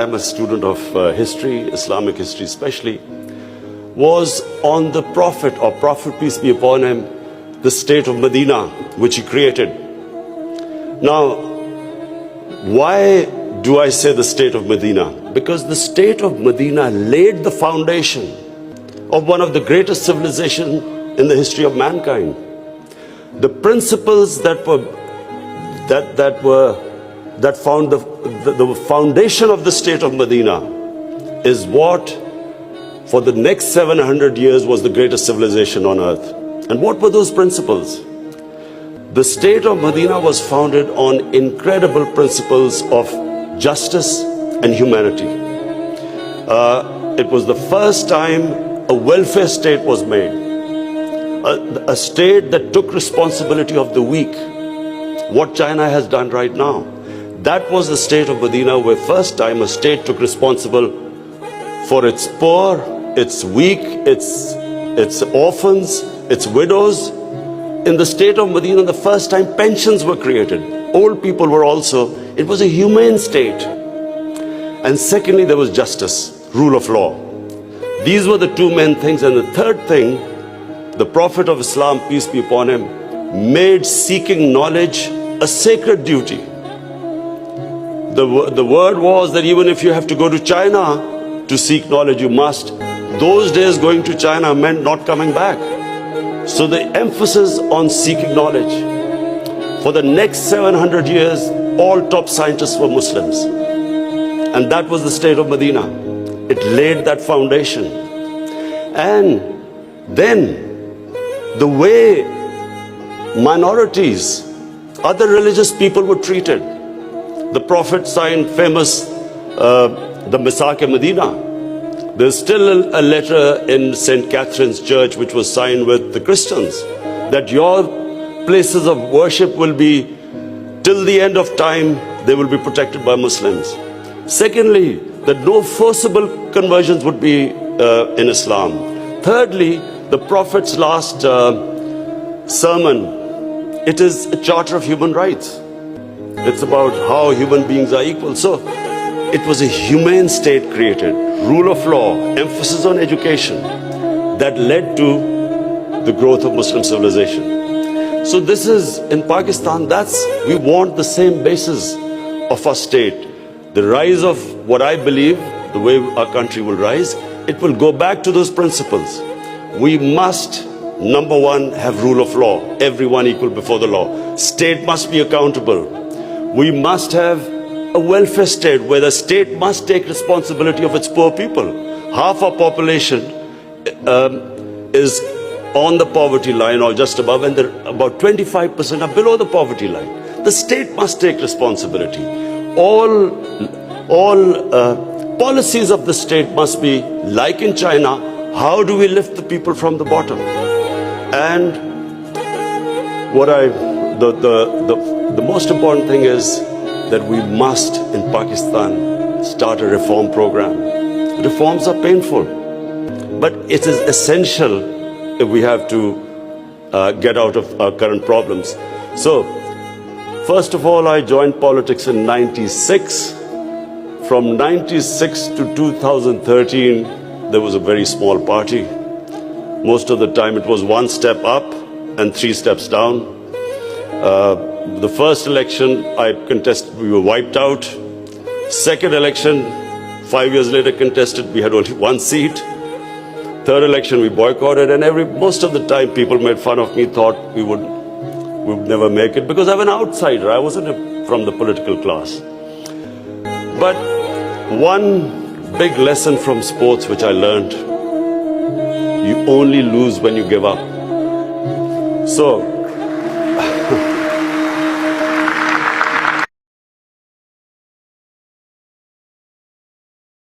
I'm a student of history, Islamic history especially, was on the Prophet, or Prophet peace be upon him, the state of Medina, which he created. Now, why do I say the state of Medina? Because the state of Medina laid the foundation of one of the greatest civilizations in the history of mankind. The principles that found the foundation of the state of Medina is what for the next 700 years was the greatest civilization on earth. And what were those principles? The state of Medina was founded on incredible principles of justice and humanity. It was the first time a welfare state was made, a state that took responsibility of the weak, what China has done right now. That was the state of Medina, where first time a state took responsible for its poor, its weak, its orphans, its widows. In the state of Medina, the first time pensions were created. Old people were also, it was a humane state. And secondly, there was justice, rule of law. These were the two main things. And the third thing, the Prophet of Islam, peace be upon him, made seeking knowledge a sacred duty. The word was that even if you have to go to China to seek knowledge, you must. Those days going to China meant not coming back. So the emphasis on seeking knowledge. For the next 700 years, all top scientists were Muslims. And that was the state of Medina. It laid that foundation. And then the way minorities, other religious people were treated. The Prophet signed famous, the Misaq-e-Medina. There's still a letter in St. Catherine's Church which was signed with the Christians that your places of worship will be, till the end of time, they will be protected by Muslims. Secondly, that no forcible conversions would be in Islam. Thirdly, the Prophet's last sermon, it is a charter of human rights. It's about how human beings are equal. So it was a humane state created, rule of law, emphasis on education, that led to the growth of Muslim civilization. So this is, in Pakistan, we want the same basis of our state. The rise of what I believe, the way our country will rise, it will go back to those principles. We must, number one, have rule of law, everyone equal before the law. State must be accountable. We must have a welfare state where the state must take responsibility of its poor people. Half our population is on the poverty line or just above, and about 25% are below the poverty line. The state must take responsibility. All policies of the state must be like in China. How do we lift the people from the bottom? And the most important thing is that we must, in Pakistan, start a reform program. Reforms are painful, but it is essential if we have to get out of our current problems. So, first of all, I joined politics in '96. From '96 to 2013, there was a very small party. Most of the time it was one step up and 3 steps down. The first election I contested, we were wiped out. Second election, 5 years later contested, we had only 1 seat. Third election we boycotted, and most of the time people made fun of me, thought we would never make it, because I'm an outsider. I wasn't from the political class. But one big lesson from sports which I learned, you only lose when you give up. So